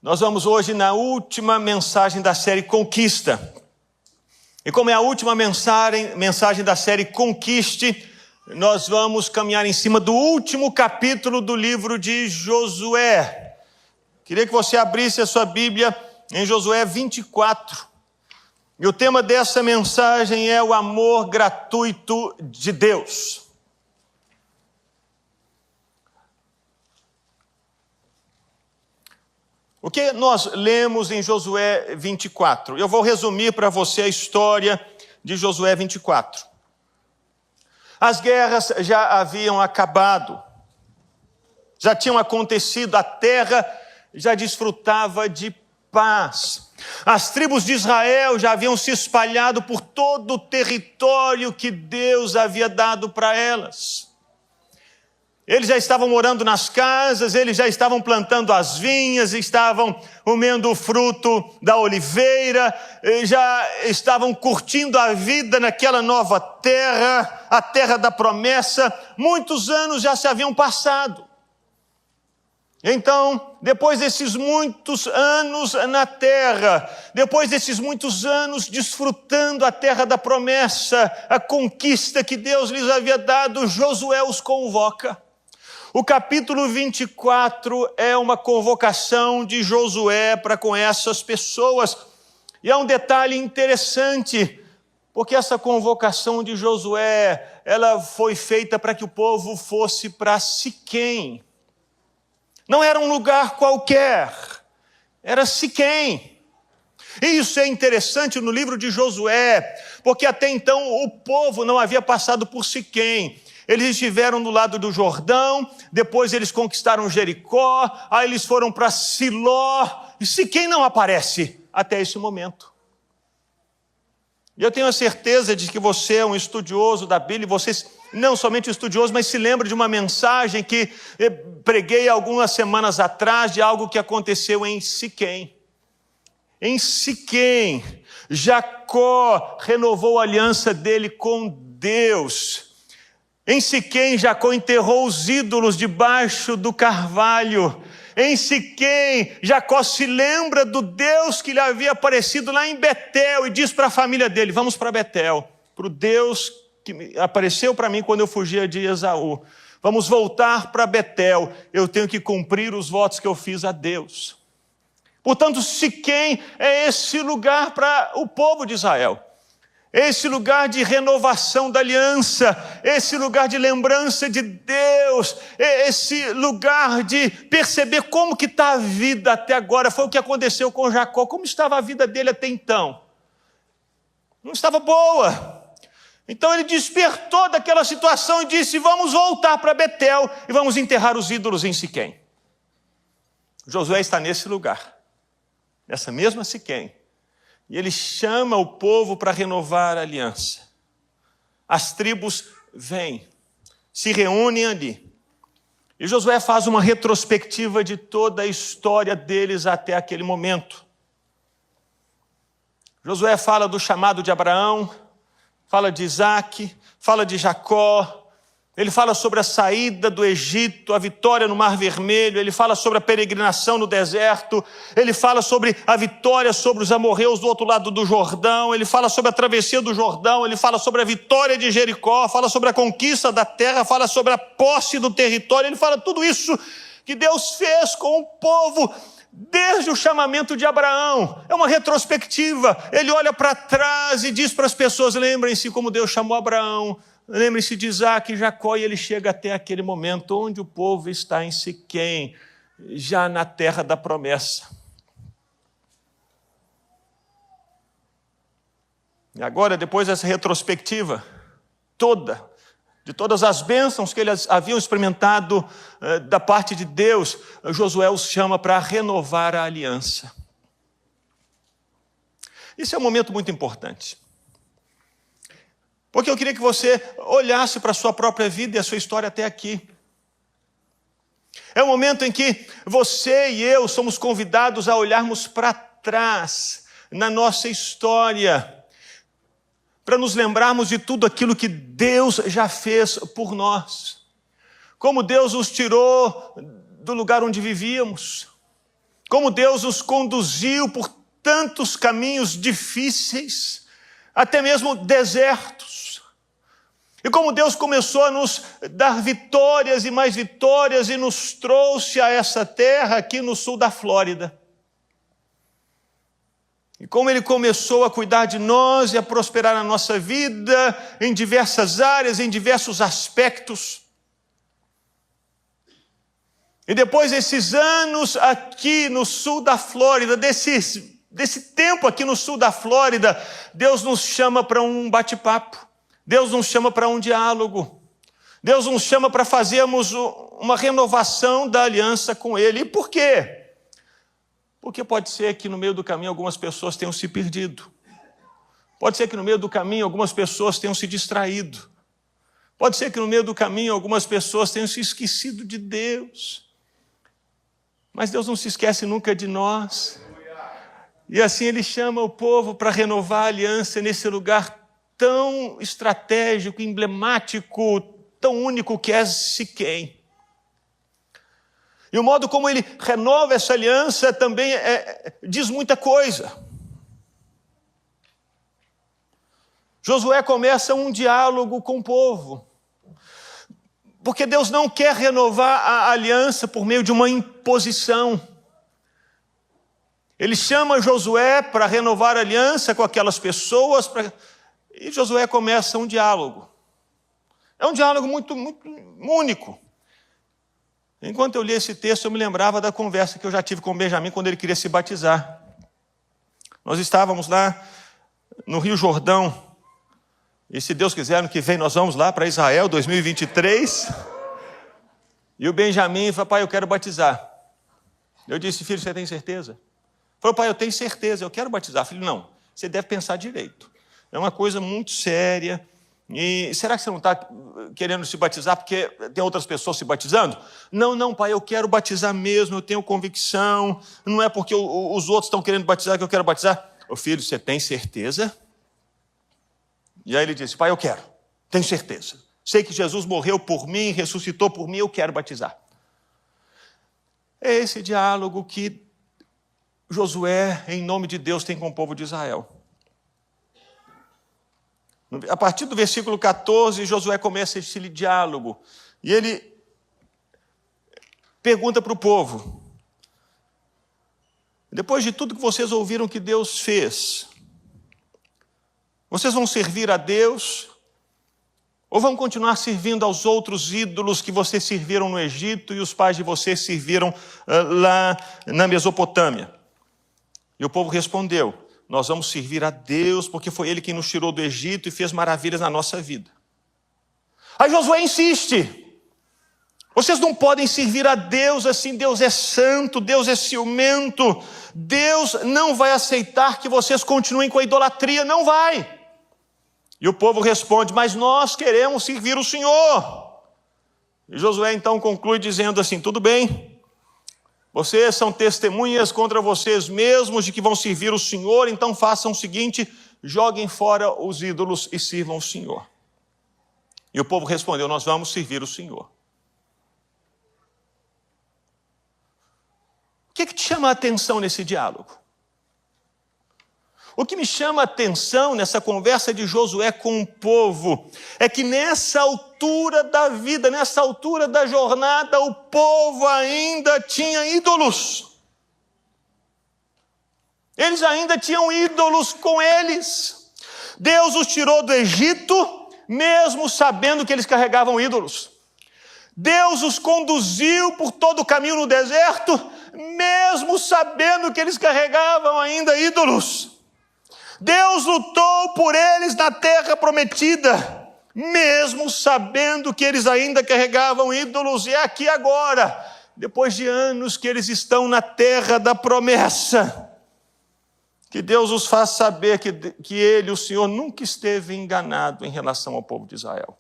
Nós vamos hoje na última mensagem da série Conquista. E como é a última mensagem da série Conquiste, nós vamos caminhar em cima do último capítulo do livro de Josué. Queria que você abrisse a sua Bíblia em Josué 24. E o tema dessa mensagem é o amor gratuito de Deus. O que nós lemos em Josué 24? Eu vou resumir para você a história de Josué 24. As guerras já haviam acabado, já tinham acontecido, a terra já desfrutava de paz. As tribos de Israel já haviam se espalhado por todo o território que Deus havia dado para elas. Eles já estavam morando nas casas, eles já estavam plantando as vinhas, estavam comendo o fruto da oliveira, já estavam curtindo a vida naquela nova terra, a terra da promessa. Muitos anos já se haviam passado. Então, depois desses muitos anos na terra, depois desses muitos anos desfrutando a terra da promessa, a conquista que Deus lhes havia dado, Josué os convoca. O capítulo 24 é uma convocação de Josué para com essas pessoas. E há um detalhe interessante, porque essa convocação de Josué, ela foi feita para que o povo fosse para Siquém. Não era um lugar qualquer, era Siquém. E isso é interessante no livro de Josué, porque até então o povo não havia passado por Siquém. Eles estiveram do lado do Jordão, depois eles conquistaram Jericó, aí eles foram para Siló, e Siquém não aparece até esse momento. E eu tenho a certeza de que você é um estudioso da Bíblia, você não somente estudioso, mas se lembra de uma mensagem que preguei algumas semanas atrás, de algo que aconteceu em Siquém. Em Siquém, Jacó renovou a aliança dele com Deus. Em Siquém, Jacó enterrou os ídolos debaixo do carvalho. Em Siquém, Jacó se lembra do Deus que lhe havia aparecido lá em Betel e diz para a família dele: vamos para Betel, para o Deus que apareceu para mim quando eu fugia de Esaú. Vamos voltar para Betel, eu tenho que cumprir os votos que eu fiz a Deus. Portanto, Siquém é esse lugar para o povo de Israel. Esse lugar de renovação da aliança, esse lugar de lembrança de Deus, esse lugar de perceber como que está a vida até agora. Foi o que aconteceu com Jacó. Como estava a vida dele até então? Não estava boa. Então ele despertou daquela situação e disse: vamos voltar para Betel e vamos enterrar os ídolos em Siquém. Josué está nesse lugar, nessa mesma Siquém. E ele chama o povo para renovar a aliança. As tribos vêm, se reúnem ali. E Josué faz uma retrospectiva de toda a história deles até aquele momento. Josué fala do chamado de Abraão, fala de Isaac, fala de Jacó. Ele fala sobre a saída do Egito, a vitória no Mar Vermelho. Ele fala sobre a peregrinação no deserto. Ele fala sobre a vitória sobre os amorreus do outro lado do Jordão. Ele fala sobre a travessia do Jordão. Ele fala sobre a vitória de Jericó. Fala sobre a conquista da terra. Fala sobre a posse do território. Ele fala tudo isso que Deus fez com o povo desde o chamamento de Abraão. É uma retrospectiva. Ele olha para trás e diz para as pessoas: lembrem-se como Deus chamou Abraão. Lembre-se de Isaac e Jacó, e ele chega até aquele momento onde o povo está em Siquém, já na terra da promessa. E agora, depois dessa retrospectiva toda, de todas as bênçãos que eles haviam experimentado da parte de Deus, Josué os chama para renovar a aliança. Isso é um momento muito importante. Porque eu queria que você olhasse para a sua própria vida e a sua história até aqui. É o momento em que você e eu somos convidados a olharmos para trás na nossa história, para nos lembrarmos de tudo aquilo que Deus já fez por nós. Como Deus nos tirou do lugar onde vivíamos. como Deus nos conduziu por tantos caminhos difíceis, até mesmo desertos. E como Deus começou a nos dar vitórias e mais vitórias e nos trouxe a essa terra aqui no sul da Flórida. E como Ele começou a cuidar de nós e a prosperar na nossa vida em diversas áreas, em diversos aspectos. E depois desses anos aqui no sul da Flórida, desse tempo aqui no sul da Flórida, Deus nos chama para um bate-papo. Deus nos chama para um diálogo. Deus nos chama para fazermos uma renovação da aliança com Ele. E por quê? Porque pode ser que no meio do caminho algumas pessoas tenham se perdido. Pode ser que no meio do caminho algumas pessoas tenham se distraído. Pode ser que no meio do caminho algumas pessoas tenham se esquecido de Deus. Mas Deus não se esquece nunca de nós. E assim Ele chama o povo para renovar a aliança nesse lugar tão estratégico, emblemático, tão único que é Siquém. E o modo como Ele renova essa aliança também diz muita coisa. Josué começa um diálogo com o povo. Porque Deus não quer renovar a aliança por meio de uma imposição. Ele chama Josué para renovar a aliança com aquelas pessoas, e Josué começa um diálogo. É um diálogo muito, muito único. Enquanto eu li esse texto, eu me lembrava da conversa que eu já tive com o Benjamin quando ele queria se batizar. Nós estávamos lá no Rio Jordão, e se Deus quiser, ano que vem nós vamos lá para Israel, 2023. E o Benjamin falou: pai, eu quero batizar. Eu disse: filho, você tem certeza? Ele falou: pai, eu tenho certeza, eu quero batizar. Filho, não, você deve pensar direito. É uma coisa muito séria. E será que você não está querendo se batizar porque tem outras pessoas se batizando? Não, não, pai, eu quero batizar mesmo, eu tenho convicção. Não é porque os outros estão querendo batizar que eu quero batizar. Ô filho, você tem certeza? E aí ele disse: pai, eu quero, tenho certeza. Sei que Jesus morreu por mim, ressuscitou por mim, eu quero batizar. É esse diálogo que Josué, em nome de Deus, tem com o povo de Israel. A partir do versículo 14, Josué começa esse diálogo. E ele pergunta para o povo: depois de tudo que vocês ouviram que Deus fez, vocês vão servir a Deus? Ou vão continuar servindo aos outros ídolos que vocês serviram no Egito e os pais de vocês serviram lá na Mesopotâmia? E o povo respondeu: nós vamos servir a Deus, porque foi Ele quem nos tirou do Egito e fez maravilhas na nossa vida. Aí Josué insiste: vocês não podem servir a Deus assim, Deus é santo, Deus é ciumento, Deus não vai aceitar que vocês continuem com a idolatria, não vai. E o povo responde: mas nós queremos servir o Senhor. E Josué então conclui dizendo assim: tudo bem, vocês são testemunhas contra vocês mesmos de que vão servir o Senhor, então façam o seguinte: joguem fora os ídolos e sirvam o Senhor. E o povo respondeu: nós vamos servir o Senhor. O que te chama a atenção nesse diálogo? O que me chama a atenção nessa conversa de Josué com o povo é que nessa altura da vida, nessa altura da jornada, o povo ainda tinha ídolos. Eles ainda tinham ídolos com eles. Deus os tirou do Egito, mesmo sabendo que eles carregavam ídolos. Deus os conduziu por todo o caminho no deserto, mesmo sabendo que eles carregavam ainda ídolos. Deus lutou por eles na terra prometida, mesmo sabendo que eles ainda carregavam ídolos. E é aqui agora, depois de anos que eles estão na terra da promessa, que Deus os faz saber que Ele, o Senhor, nunca esteve enganado em relação ao povo de Israel.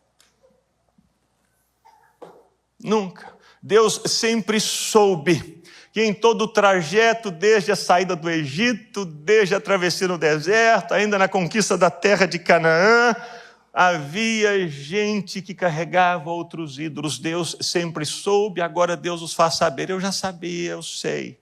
Nunca. Deus sempre soube que em todo o trajeto, desde a saída do Egito, desde a travessia no deserto, ainda na conquista da terra de Canaã, havia gente que carregava outros ídolos. Deus sempre soube, agora Deus os faz saber. Eu já sabia, eu sei.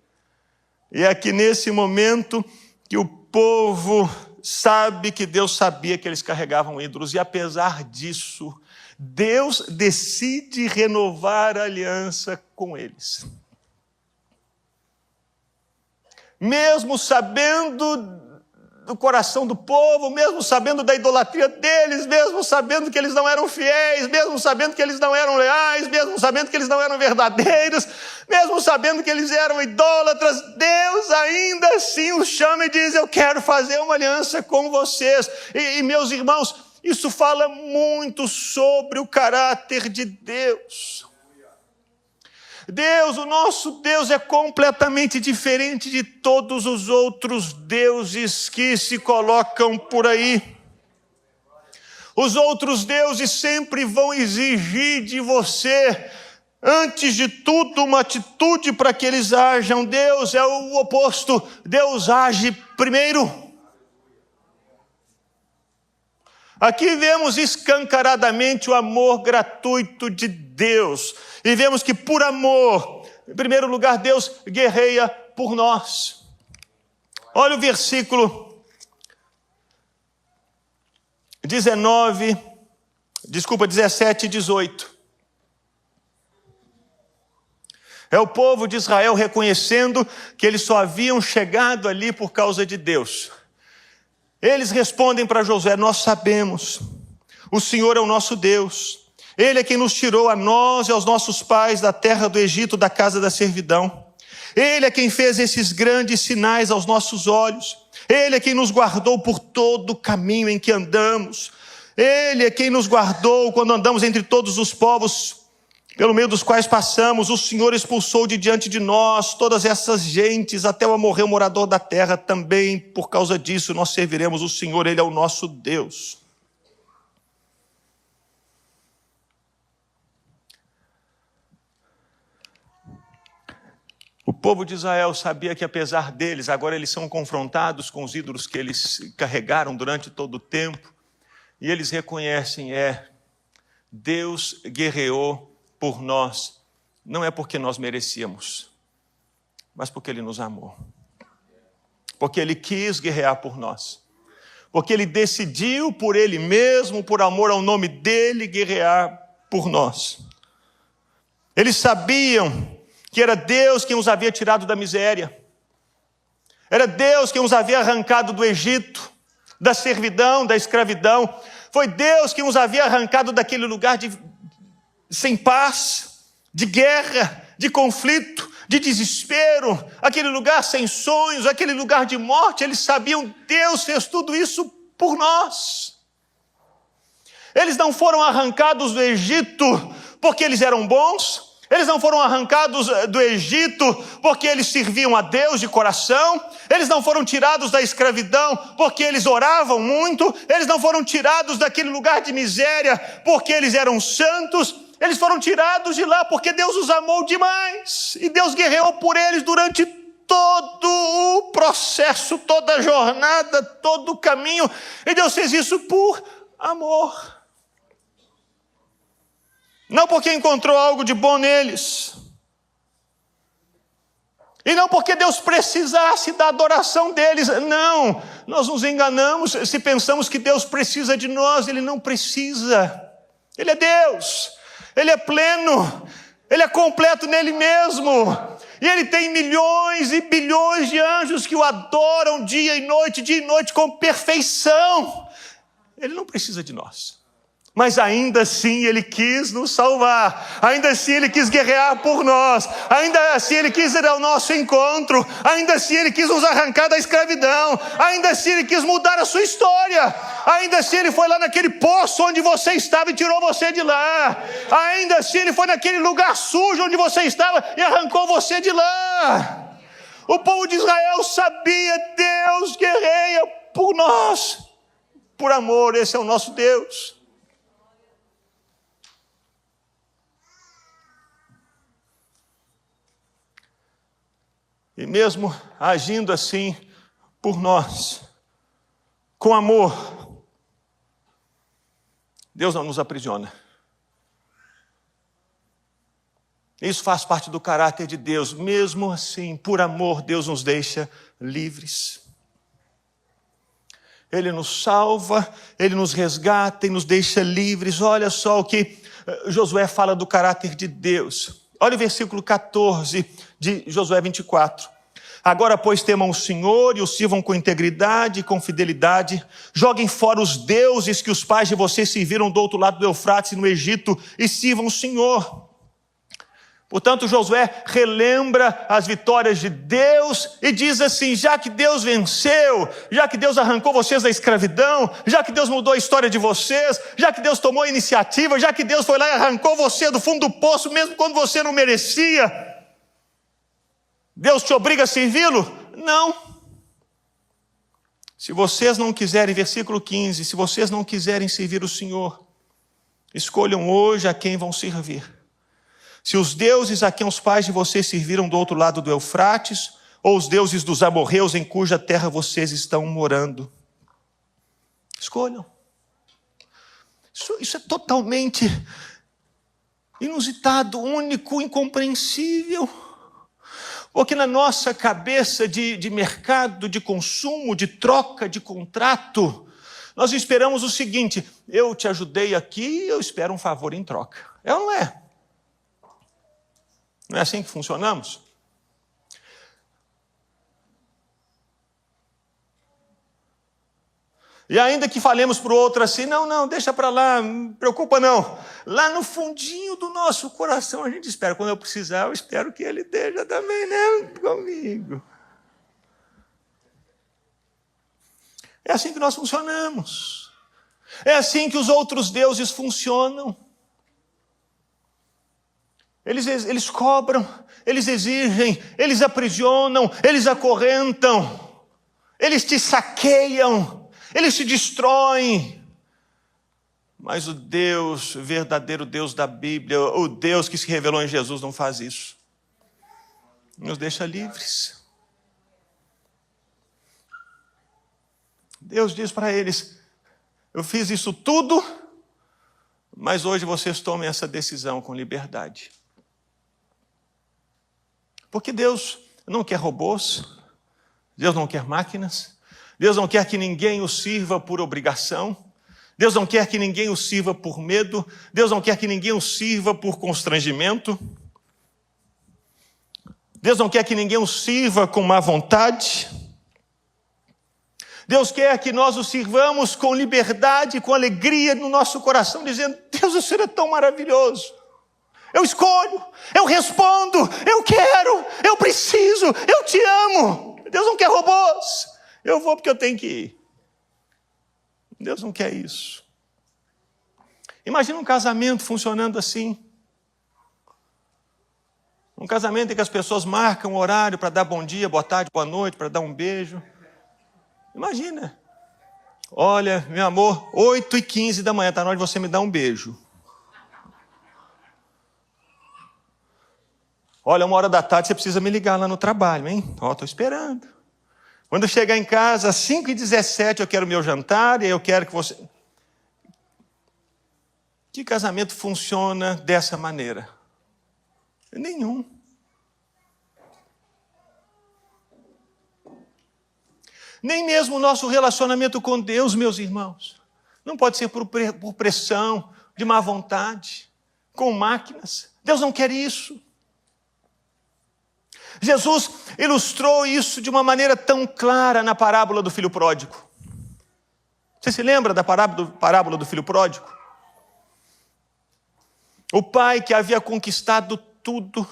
E é aqui nesse momento que o povo sabe que Deus sabia que eles carregavam ídolos. E apesar disso, Deus decide renovar a aliança com eles. Mesmo sabendo do coração do povo, mesmo sabendo da idolatria deles, mesmo sabendo que eles não eram fiéis, mesmo sabendo que eles não eram leais, mesmo sabendo que eles não eram verdadeiros, mesmo sabendo que eles eram idólatras, Deus ainda assim os chama e diz: eu quero fazer uma aliança com vocês. E meus irmãos, isso fala muito sobre o caráter de Deus. Deus, o nosso Deus, é completamente diferente de todos os outros deuses que se colocam por aí. Os outros deuses sempre vão exigir de você, antes de tudo, uma atitude para que eles ajam. Deus é o oposto. Deus age primeiro. Aqui vemos escancaradamente o amor gratuito de Deus. E vemos que por amor, em primeiro lugar, Deus guerreia por nós. Olha o versículo 17 e 18. É o povo de Israel reconhecendo que eles só haviam chegado ali por causa de Deus. Eles respondem para Josué: nós sabemos, o Senhor é o nosso Deus. Ele é quem nos tirou a nós e aos nossos pais da terra do Egito, da casa da servidão. Ele é quem fez esses grandes sinais aos nossos olhos. Ele é quem nos guardou por todo o caminho em que andamos. Ele é quem nos guardou quando andamos entre todos os povos pelo meio dos quais passamos. O Senhor expulsou de diante de nós todas essas gentes, até o amorreu morador da terra. Também por causa disso nós serviremos o Senhor, Ele é o nosso Deus. O povo de Israel sabia que apesar deles, agora eles são confrontados com os ídolos que eles carregaram durante todo o tempo, e eles reconhecem: Deus guerreou por nós, não é porque nós merecíamos, mas porque Ele nos amou, porque Ele quis guerrear por nós, porque Ele decidiu por Ele mesmo, por amor ao nome dEle, guerrear por nós. Eles sabiam que era Deus quem os havia tirado da miséria, era Deus quem os havia arrancado do Egito, da servidão, da escravidão. Foi Deus quem os havia arrancado daquele lugar sem paz, de guerra, de conflito, de desespero, aquele lugar sem sonhos, aquele lugar de morte. Eles sabiam: Deus fez tudo isso por nós. Eles não foram arrancados do Egito porque eles eram bons. Eles não foram arrancados do Egito porque eles serviam a Deus de coração. Eles não foram tirados da escravidão porque eles oravam muito. Eles não foram tirados daquele lugar de miséria porque eles eram santos. Eles foram tirados de lá porque Deus os amou demais. E Deus guerreou por eles durante todo o processo, toda a jornada, todo o caminho. E Deus fez isso por amor. Não porque encontrou algo de bom neles. E não porque Deus precisasse da adoração deles. Não, nós nos enganamos se pensamos que Deus precisa de nós. Ele não precisa. Ele é Deus. Ele é pleno. Ele é completo nele mesmo. E Ele tem milhões e bilhões de anjos que o adoram dia e noite com perfeição. Ele não precisa de nós. Mas ainda assim Ele quis nos salvar, ainda assim Ele quis guerrear por nós, ainda assim Ele quis ir ao nosso encontro, ainda assim Ele quis nos arrancar da escravidão, ainda assim Ele quis mudar a sua história, ainda assim Ele foi lá naquele poço onde você estava e tirou você de lá, ainda assim Ele foi naquele lugar sujo onde você estava e arrancou você de lá. O povo de Israel sabia: Deus guerreia por nós, por amor. Esse é o nosso Deus. E mesmo agindo assim por nós, com amor, Deus não nos aprisiona. Isso faz parte do caráter de Deus. Mesmo assim, por amor, Deus nos deixa livres. Ele nos salva, Ele nos resgata e nos deixa livres. Olha só o que Josué fala do caráter de Deus. Olha o versículo 14 de Josué 24. Agora, pois, temam o Senhor e o sirvam com integridade e com fidelidade. Joguem fora os deuses que os pais de vocês serviram do outro lado do Eufrates, no Egito, e sirvam o Senhor. Portanto, Josué relembra as vitórias de Deus e diz assim: já que Deus venceu, já que Deus arrancou vocês da escravidão, já que Deus mudou a história de vocês, já que Deus tomou a iniciativa, já que Deus foi lá e arrancou você do fundo do poço, mesmo quando você não merecia, Deus te obriga a servi-lo? Não. Se vocês não quiserem, versículo 15, se vocês não quiserem servir o Senhor, escolham hoje a quem vão servir. Se os deuses a quem os pais de vocês serviram do outro lado do Eufrates, ou os deuses dos amorreus em cuja terra vocês estão morando. Escolham. Isso é totalmente inusitado, único, incompreensível. Porque na nossa cabeça de mercado, de consumo, de troca, de contrato, nós esperamos o seguinte: eu te ajudei aqui, eu espero um favor em troca. É ou não é? Não é assim que funcionamos? E ainda que falemos para o outro assim: não, deixa para lá, não preocupa não. Lá no fundinho do nosso coração a gente espera. Quando eu precisar, eu espero que ele esteja também, né, comigo. É assim que nós funcionamos. É assim que os outros deuses funcionam. Eles cobram, eles exigem, eles aprisionam, eles acorrentam, eles te saqueiam, eles te destroem. Mas o Deus, o verdadeiro Deus da Bíblia, o Deus que se revelou em Jesus, não faz isso. Nos deixa livres. Deus diz para eles: eu fiz isso tudo, mas hoje vocês tomem essa decisão com liberdade. Porque Deus não quer robôs, Deus não quer máquinas, Deus não quer que ninguém o sirva por obrigação, Deus não quer que ninguém o sirva por medo, Deus não quer que ninguém o sirva por constrangimento, Deus não quer que ninguém o sirva com má vontade. Deus quer que nós o sirvamos com liberdade, com alegria no nosso coração, dizendo: Deus, o Senhor é tão maravilhoso. Eu escolho, eu respondo, eu quero, eu preciso, eu te amo. Deus não quer robôs. Eu vou porque eu tenho que ir. Deus não quer isso. Imagina um casamento funcionando assim. Um casamento em que as pessoas marcam o horário para dar bom dia, boa tarde, boa noite, para dar um beijo. Imagina. Olha, meu amor, 8h15 da manhã, está na hora de você me dar um beijo. Olha, 1h você precisa me ligar lá no trabalho, hein? Estou esperando. Quando eu chegar em casa, às 5h17, eu quero o meu jantar, e eu quero que você... Que casamento funciona dessa maneira? Nenhum. Nem mesmo o nosso relacionamento com Deus, meus irmãos. Não pode ser por pressão, de má vontade, com máquinas. Deus não quer isso. Jesus ilustrou isso de uma maneira tão clara na parábola do filho pródigo. Você se lembra da parábola do filho pródigo? O pai que havia conquistado tudo,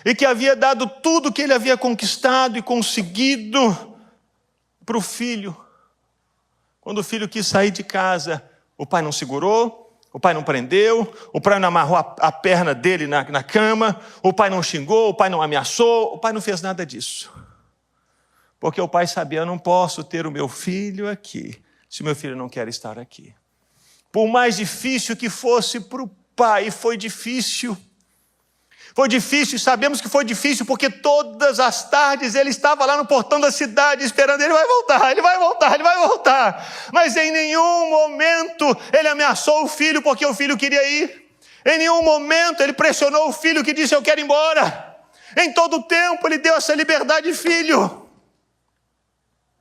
e que havia dado tudo que ele havia conquistado e conseguido para o filho. Quando o filho quis sair de casa, o pai não segurou, o pai não prendeu, o pai não amarrou a perna dele na cama, o pai não xingou, o pai não ameaçou, o pai não fez nada disso. Porque o pai sabia: eu não posso ter o meu filho aqui, se meu filho não quer estar aqui. Por mais difícil que fosse para o pai, foi difícil. Foi difícil, sabemos que foi difícil, porque todas as tardes ele estava lá no portão da cidade esperando: ele vai voltar, ele vai voltar, ele vai voltar. Mas em nenhum momento ele ameaçou o filho, porque o filho queria ir. Em nenhum momento ele pressionou o filho que disse: eu quero ir embora. Em todo o tempo ele deu essa liberdade: filho,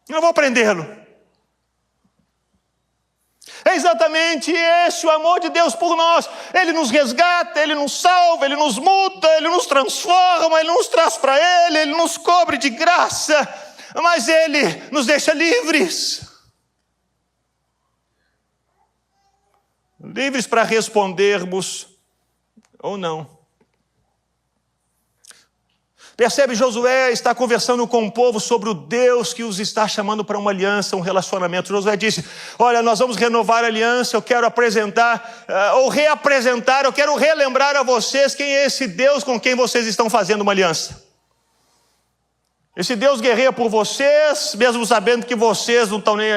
eu vou prendê-lo. É exatamente esse o amor de Deus por nós. Ele nos resgata, Ele nos salva, Ele nos muda, Ele nos transforma, Ele nos traz para Ele, Ele nos cobre de graça, mas Ele nos deixa livres. Livres para respondermos ou não. Percebe, Josué está conversando com o povo sobre o Deus que os está chamando para uma aliança, um relacionamento. Josué disse: olha, nós vamos renovar a aliança, eu quero apresentar, ou reapresentar, eu quero relembrar a vocês quem é esse Deus com quem vocês estão fazendo uma aliança. Esse Deus guerreia por vocês, mesmo sabendo que vocês não estão nem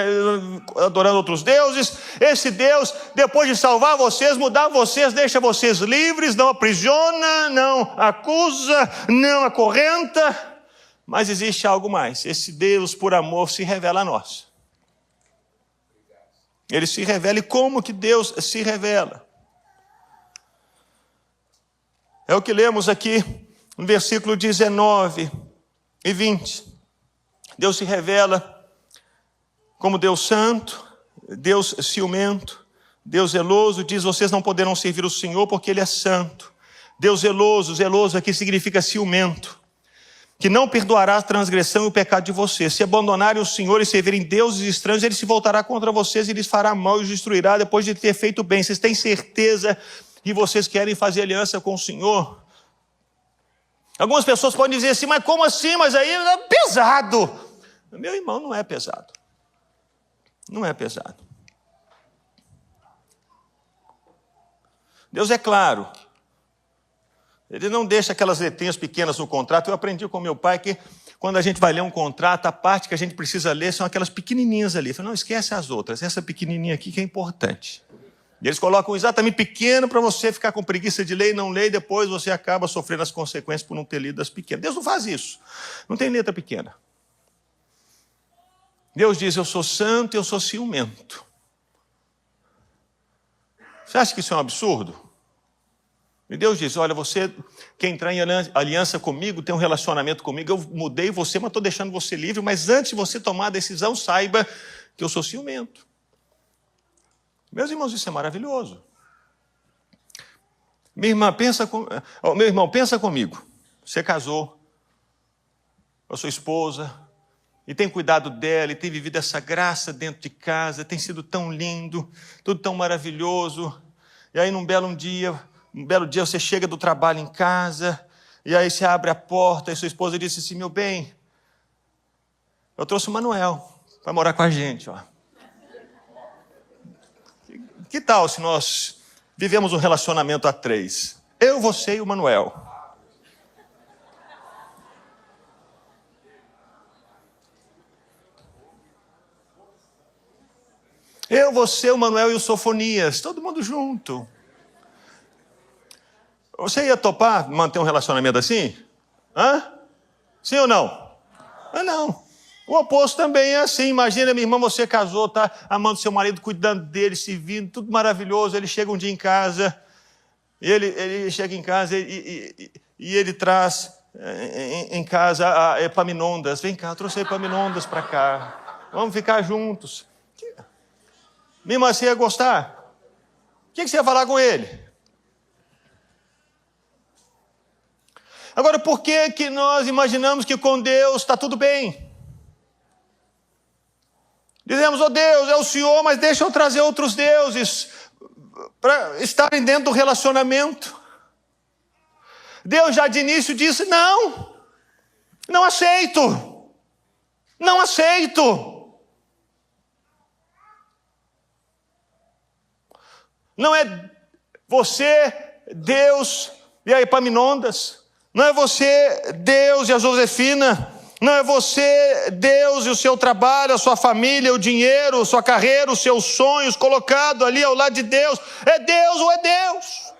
adorando outros deuses. Esse Deus, depois de salvar vocês, mudar vocês, deixa vocês livres, não aprisiona, não acusa, não acorrenta. Mas existe algo mais. Esse Deus, por amor, se revela a nós. Ele se revela. E como que Deus se revela? É o que lemos aqui no versículo 19 e 20. Deus se revela como Deus santo, Deus ciumento, Deus zeloso. Diz: vocês não poderão servir o Senhor porque Ele é santo. Deus zeloso, zeloso aqui significa ciumento, que não perdoará a transgressão e o pecado de vocês. Se abandonarem o Senhor e servirem deuses estranhos, Ele se voltará contra vocês e lhes fará mal e os destruirá depois de ter feito bem. Vocês têm certeza que vocês querem fazer aliança com o Senhor? Algumas pessoas podem dizer assim: mas como assim? Mas aí é pesado. Meu irmão, não é pesado. Não é pesado. Deus é claro. Ele não deixa aquelas letrinhas pequenas no contrato. Eu aprendi com meu pai que quando a gente vai ler um contrato, a parte que a gente precisa ler são aquelas pequenininhas ali. Eu falei: não, esquece as outras. Essa pequenininha aqui que é importante. E eles colocam exatamente pequeno para você ficar com preguiça de ler e não ler, e depois você acaba sofrendo as consequências por não ter lido as pequenas. Deus não faz isso. Não tem letra pequena. Deus diz: eu sou santo e eu sou ciumento. Você acha que isso é um absurdo? E Deus diz: olha, você quer entrar em aliança comigo, tem um relacionamento comigo, eu mudei você, mas estou deixando você livre, mas antes de você tomar a decisão, saiba que eu sou ciumento. Meus irmãos, isso é maravilhoso. Meu irmão, pensa comigo. Você casou com a sua esposa e tem cuidado dela e tem vivido essa graça dentro de casa, tem sido tão lindo, tudo tão maravilhoso. E aí num belo dia você chega do trabalho em casa e aí você abre a porta e sua esposa disse assim: meu bem, eu trouxe o Manuel para morar com a gente, ó. Que tal se nós vivemos um relacionamento a 3? Eu, você e o Manuel. Eu, você, o Manuel e o Sofonias. Todo mundo junto. Você ia topar manter um relacionamento assim? Hã? Sim ou não? Ah, não. O oposto também é assim. Imagina, minha irmã, você casou, tá amando seu marido, cuidando dele, servindo, tudo maravilhoso. Ele chega um dia em casa, e ele chega em casa e ele traz em casa a Epaminondas. Vem cá, eu trouxe a Epaminondas para cá. Vamos ficar juntos. Minha irmã, você ia gostar? O que você ia falar com ele? Agora, por que nós imaginamos que com Deus está tudo bem? Dizemos: oh Deus, é o Senhor, mas deixa eu trazer outros deuses para estarem dentro do relacionamento. Deus já de início disse: não aceito. Não aceito. Não é você, Deus e a Epaminondas. Não é você, Deus e a Josefina. Não é você, Deus e o seu trabalho, a sua família, o dinheiro, a sua carreira, os seus sonhos colocado ali ao lado de Deus. É Deus ou é Deus?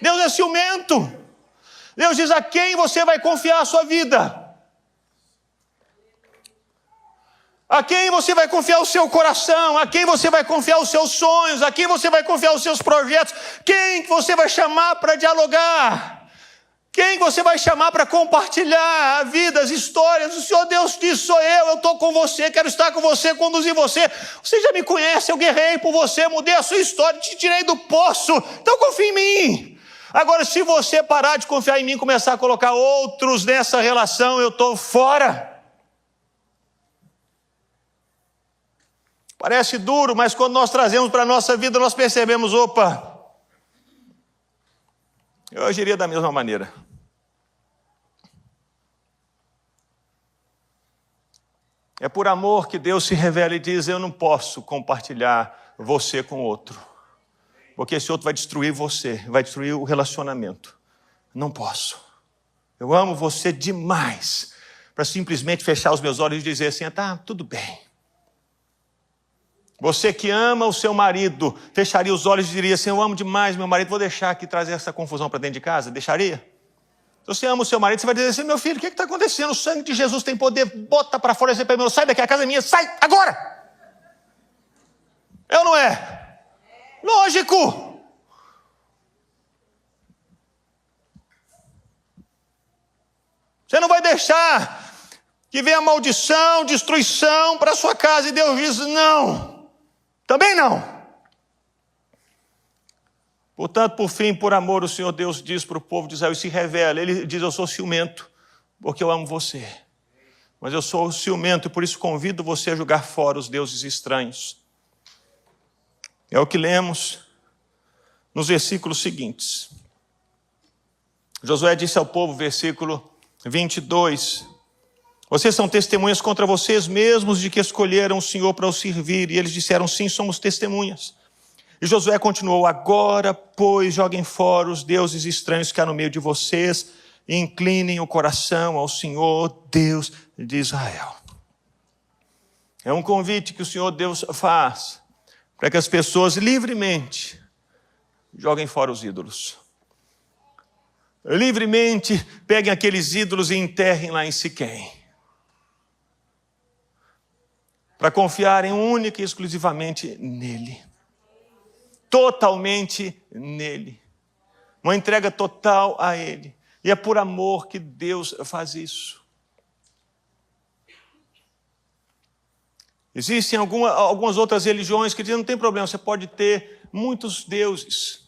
Deus é ciumento. Deus diz: a quem você vai confiar a sua vida? A quem você vai confiar o seu coração? A quem você vai confiar os seus sonhos? A quem você vai confiar os seus projetos? Quem você vai chamar para dialogar? Quem você vai chamar para compartilhar a vida, as histórias? O Senhor Deus diz, sou eu estou com você, quero estar com você, conduzir você. Você já me conhece, eu guerrei por você, mudei a sua história, te tirei do poço, então confia em mim. Agora, se você parar de confiar em mim e começar a colocar outros nessa relação, eu estou fora. Parece duro, mas quando nós trazemos para a nossa vida, nós percebemos, opa, eu agiria da mesma maneira. É por amor que Deus se revela e diz, eu não posso compartilhar você com outro, porque esse outro vai destruir você, vai destruir o relacionamento. Não posso. Eu amo você demais para simplesmente fechar os meus olhos e dizer assim, tá, tudo bem. Você que ama o seu marido, fecharia os olhos e diria assim, eu amo demais meu marido, vou deixar aqui trazer essa confusão para dentro de casa? Deixaria? Se você ama o seu marido, você vai dizer assim, meu filho, o que está acontecendo? O sangue de Jesus tem poder, bota para fora esse pé, sai daqui, a casa é minha, sai agora! É ou não é? Lógico! Você não vai deixar que venha maldição, destruição para a sua casa e Deus diz não. Também não. Portanto, por fim, por amor, o Senhor Deus diz para o povo de Israel e se revela. Ele diz, eu sou ciumento, porque eu amo você. Mas eu sou ciumento e por isso convido você a jogar fora os deuses estranhos. É o que lemos nos versículos seguintes. Josué disse ao povo, versículo 22, vocês são testemunhas contra vocês mesmos de que escolheram o Senhor para o servir. E eles disseram, sim, somos testemunhas. E Josué continuou, agora, pois, joguem fora os deuses estranhos que há no meio de vocês e inclinem o coração ao Senhor, Deus de Israel. É um convite que o Senhor Deus faz para que as pessoas livremente joguem fora os ídolos. Livremente peguem aqueles ídolos e enterrem lá em Siquém. Para confiarem única e exclusivamente nele. Totalmente nele. Uma entrega total a ele. E é por amor que Deus faz isso. Existem algumas outras religiões que dizem, não tem problema, você pode ter muitos deuses.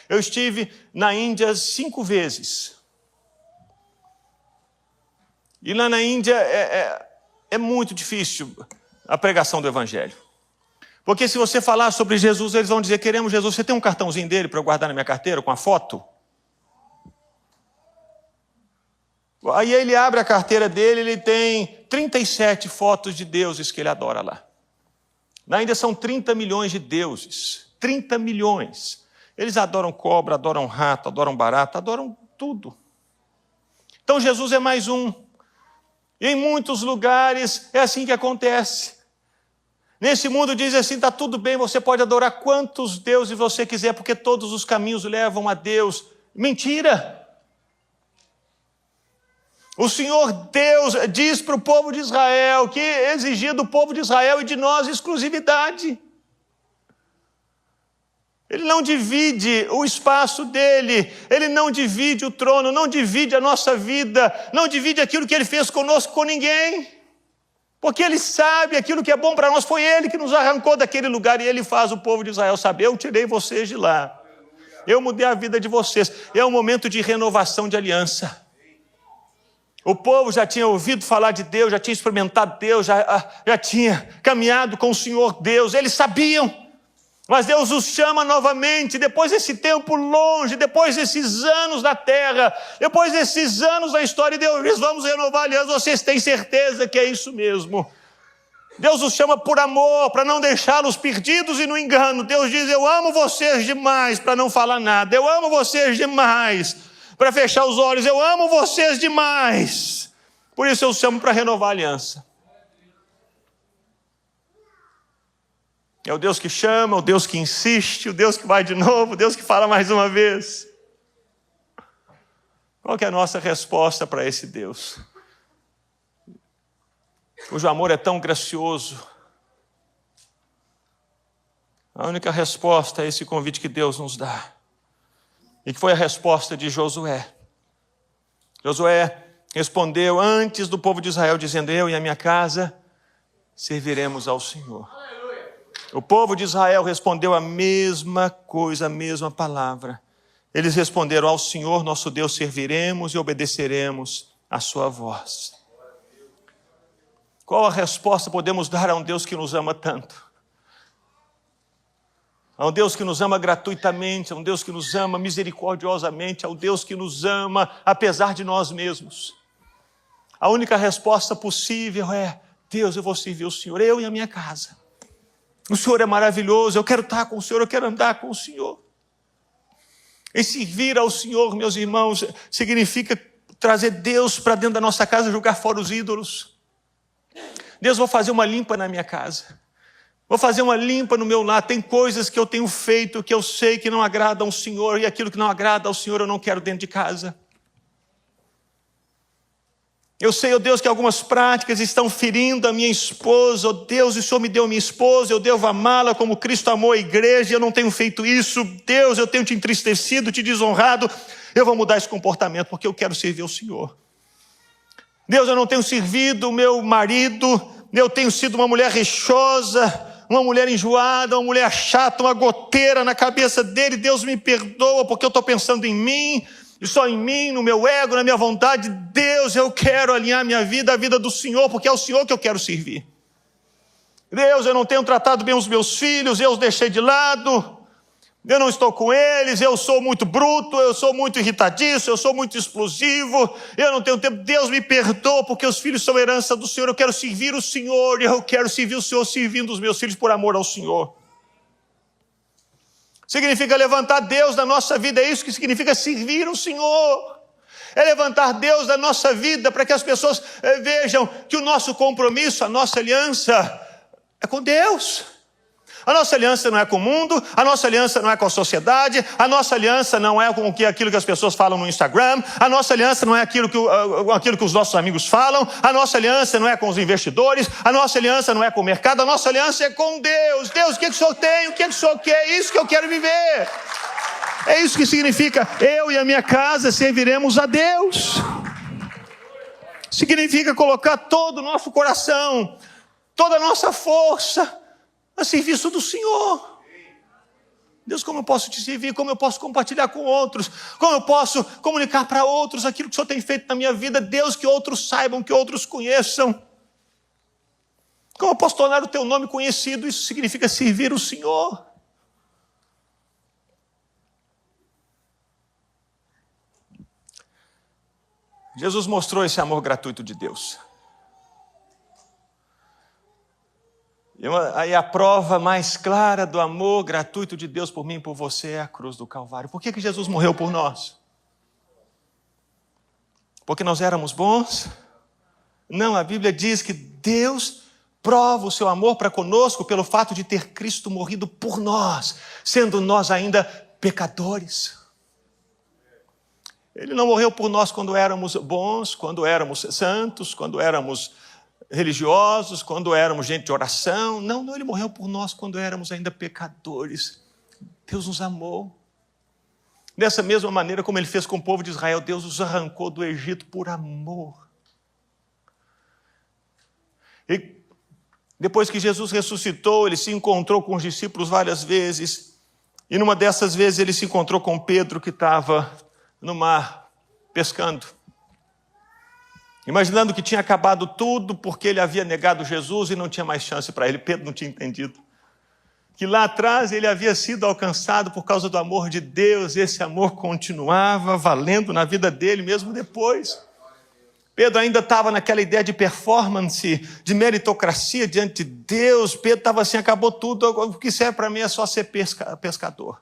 Eu estive na Índia 5 vezes. E lá na Índia é muito difícil a pregação do Evangelho. Porque se você falar sobre Jesus, eles vão dizer, queremos Jesus, você tem um cartãozinho dele para eu guardar na minha carteira com a foto? Aí ele abre a carteira dele, ele tem 37 fotos de deuses que ele adora lá. Na Índia são 30 milhões de deuses. 30 milhões. Eles adoram cobra, adoram rato, adoram barata, adoram tudo. Então Jesus é mais um. E em muitos lugares é assim que acontece. Nesse mundo diz assim, está tudo bem, você pode adorar quantos deuses você quiser, porque todos os caminhos levam a Deus. Mentira! O Senhor Deus diz para o povo de Israel que exigia do povo de Israel e de nós exclusividade. Ele não divide o espaço dele, ele não divide o trono, não divide a nossa vida, não divide aquilo que ele fez conosco com ninguém. Porque ele sabe aquilo que é bom para nós, foi ele que nos arrancou daquele lugar e ele faz o povo de Israel saber, eu tirei vocês de lá. Eu mudei a vida de vocês. É um momento de renovação de aliança. O povo já tinha ouvido falar de Deus, já tinha experimentado Deus, já tinha caminhado com o Senhor Deus, eles sabiam. Mas Deus os chama novamente, depois desse tempo longe, depois desses anos na terra, depois desses anos na história, Deus diz, vamos renovar a aliança, vocês têm certeza que é isso mesmo. Deus os chama por amor, para não deixá-los perdidos e no engano. Deus diz, eu amo vocês demais para não falar nada, eu amo vocês demais para fechar os olhos, eu amo vocês demais. Por isso eu os chamo para renovar a aliança. É o Deus que chama, o Deus que insiste, o Deus que vai de novo, o Deus que fala mais uma vez. Qual que é a nossa resposta para esse Deus? cujo amor é tão gracioso. A única resposta a esse convite que Deus nos dá, e que foi a resposta de Josué. Josué respondeu antes do povo de Israel, dizendo: eu e a minha casa serviremos ao Senhor. O povo de Israel respondeu a mesma coisa, a mesma palavra. Eles responderam: ao Senhor nosso Deus serviremos e obedeceremos a sua voz. Qual a resposta podemos dar a um Deus que nos ama tanto? A um Deus que nos ama gratuitamente, a um Deus que nos ama misericordiosamente, a um Deus que nos ama apesar de nós mesmos. A única resposta possível é: Deus, eu vou servir o Senhor, eu e a minha casa. O Senhor é maravilhoso, eu quero estar com o Senhor, eu quero andar com o Senhor. E servir ao Senhor, meus irmãos, significa trazer Deus para dentro da nossa casa, jogar fora os ídolos. Deus, vou fazer uma limpa na minha casa. Vou fazer uma limpa no meu lar. Tem coisas que eu tenho feito que eu sei que não agradam ao Senhor, e aquilo que não agrada ao Senhor eu não quero dentro de casa. Eu sei, ó Deus, que algumas práticas estão ferindo a minha esposa. Ó Deus, o Senhor me deu minha esposa, eu devo amá-la como Cristo amou a igreja, e eu não tenho feito isso. Deus, eu tenho te entristecido, te desonrado. Eu vou mudar esse comportamento porque eu quero servir ao Senhor. Deus, eu não tenho servido o meu marido, eu tenho sido uma mulher rixosa, uma mulher enjoada, uma mulher chata, uma goteira na cabeça dele. Deus, me perdoa porque eu estou pensando em mim, e só em mim, no meu ego, na minha vontade. Deus, eu quero alinhar minha vida à vida do Senhor, porque é o Senhor que eu quero servir. Deus, eu não tenho tratado bem os meus filhos, eu os deixei de lado, eu não estou com eles, eu sou muito bruto, eu sou muito irritadiço, eu sou muito explosivo, eu não tenho tempo. Deus, me perdoa, porque os filhos são herança do Senhor, eu quero servir o Senhor, e eu quero servir o Senhor servindo os meus filhos por amor ao Senhor. Significa levantar Deus da nossa vida, é isso que significa servir o Senhor. É levantar Deus da nossa vida para que as pessoas vejam que o nosso compromisso, a nossa aliança é com Deus. A nossa aliança não é com o mundo, a nossa aliança não é com a sociedade, a nossa aliança não é com aquilo que as pessoas falam no Instagram, a nossa aliança não é aquilo que os nossos amigos falam, a nossa aliança não é com os investidores, a nossa aliança não é com o mercado, a nossa aliança é com Deus. Deus, o que o Senhor tem? O que o Senhor quer? É isso que eu quero viver. É isso que significa: eu e a minha casa serviremos a Deus. Significa colocar todo o nosso coração, toda a nossa força a serviço do Senhor. Deus, como eu posso te servir? Como eu posso compartilhar com outros? Como eu posso comunicar para outros aquilo que o Senhor tem feito na minha vida? Deus, que outros saibam, que outros conheçam. Como eu posso tornar o teu nome conhecido? Isso significa servir o Senhor. Jesus mostrou esse amor gratuito de Deus. E aí a prova mais clara do amor gratuito de Deus por mim e por você é a cruz do Calvário. Por que Jesus morreu por nós? Porque nós éramos bons? Não, a Bíblia diz que Deus prova o seu amor para conosco pelo fato de ter Cristo morrido por nós, sendo nós ainda pecadores. Ele não morreu por nós quando éramos bons, quando éramos santos, quando éramos religiosos, quando éramos gente de oração. Não, ele morreu por nós quando éramos ainda pecadores. Deus nos amou. Dessa mesma maneira como ele fez com o povo de Israel, Deus os arrancou do Egito por amor. E depois que Jesus ressuscitou, ele se encontrou com os discípulos várias vezes. E numa dessas vezes ele se encontrou com Pedro, que estava no mar pescando, imaginando que tinha acabado tudo porque ele havia negado Jesus e não tinha mais chance para ele. Pedro não tinha entendido que lá atrás ele havia sido alcançado por causa do amor de Deus. Esse amor continuava valendo na vida dele mesmo depois. Pedro ainda estava naquela ideia de performance, de meritocracia diante de Deus. Pedro estava assim: acabou tudo, o que serve para mim é só ser pescador.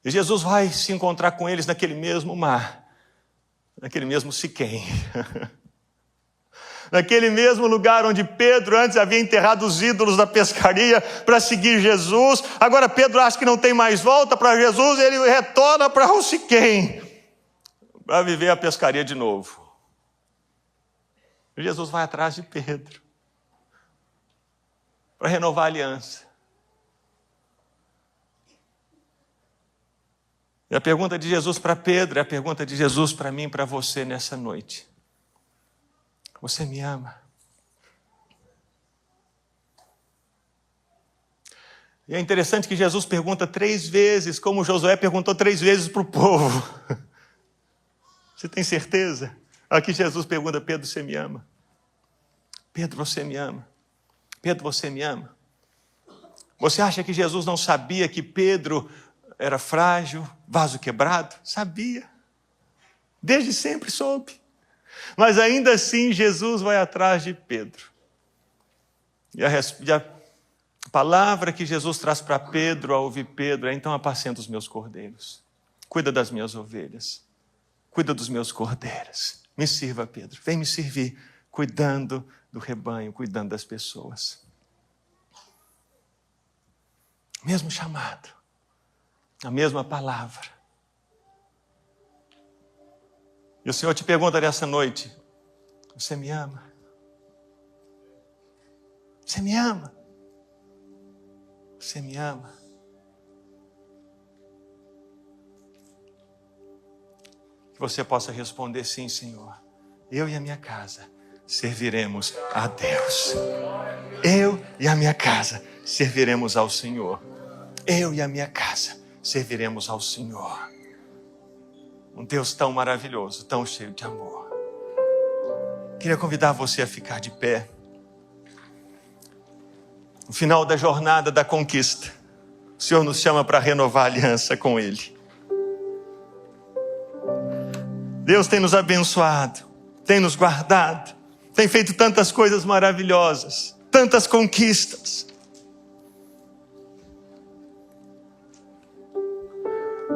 E Jesus vai se encontrar com eles naquele mesmo mar, naquele mesmo Siquém, naquele mesmo lugar onde Pedro antes havia enterrado os ídolos da pescaria para seguir Jesus. Agora Pedro acha que não tem mais volta para Jesus e ele retorna para o Siquém. para viver a pescaria de novo. Jesus vai atrás de Pedro para renovar a aliança. E a pergunta de Jesus para Pedro é a pergunta de Jesus para mim e para você nessa noite. Você me ama? E é interessante que Jesus pergunta 3 vezes, como Josué perguntou 3 vezes para o povo. Você tem certeza? Aqui Jesus pergunta: Pedro, você me ama? Pedro, você me ama? Pedro, você me ama? Você acha que Jesus não sabia que Pedro era frágil, vaso quebrado? Sabia. Desde sempre soube. Mas ainda assim Jesus vai atrás de Pedro. E a palavra que Jesus traz para Pedro ao ouvir Pedro é: então apacenta os meus cordeiros. Cuida das minhas ovelhas. Cuida dos meus cordeiros. Me sirva, Pedro. Vem me servir, cuidando do rebanho, cuidando das pessoas. Mesmo chamado, a mesma palavra. E o Senhor te pergunta nessa noite: você me ama? Você me ama? Você me ama? Que você possa responder: sim, Senhor. Eu e a minha casa serviremos a Deus. Eu e a minha casa serviremos ao Senhor. Eu e a minha casa serviremos ao Senhor. Um Deus tão maravilhoso, tão cheio de amor. Queria convidar você a ficar de pé. No final da jornada da conquista, o Senhor nos chama para renovar a aliança com Ele. Deus tem nos abençoado, tem nos guardado, tem feito tantas coisas maravilhosas, tantas conquistas.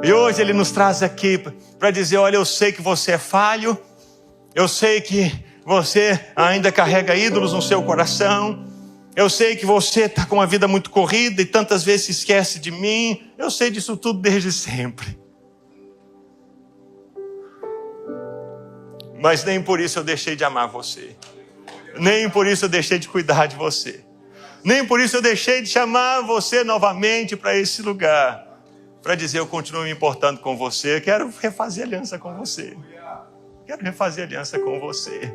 E hoje Ele nos traz aqui para dizer: olha, eu sei que você é falho, eu sei que você ainda carrega ídolos no seu coração, eu sei que você está com uma vida muito corrida e tantas vezes se esquece de mim, eu sei disso tudo desde sempre. Mas nem por isso eu deixei de amar você, nem por isso eu deixei de cuidar de você, nem por isso eu deixei de chamar você novamente para esse lugar, para dizer: eu continuo me importando com você, eu quero refazer aliança com você. Quero refazer aliança com você.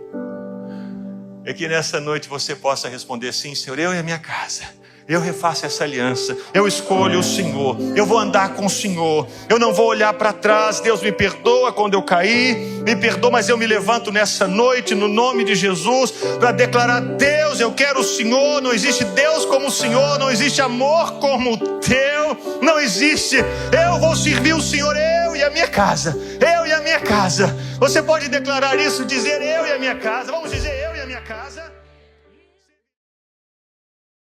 E que nessa noite você possa responder: sim, Senhor, eu e a minha casa, eu refaço essa aliança, eu escolho o Senhor, eu vou andar com o Senhor, eu não vou olhar para trás. Deus, me perdoa quando eu caí, me perdoa, mas eu me levanto nessa noite, no nome de Jesus, para declarar: Deus, eu quero o Senhor. Não existe Deus como o Senhor, não existe amor como o teu, não existe. Eu vou servir o Senhor, eu e a minha casa, eu e a minha casa. Você pode declarar isso, dizer: eu e a minha casa. Vamos dizer: eu e a minha casa.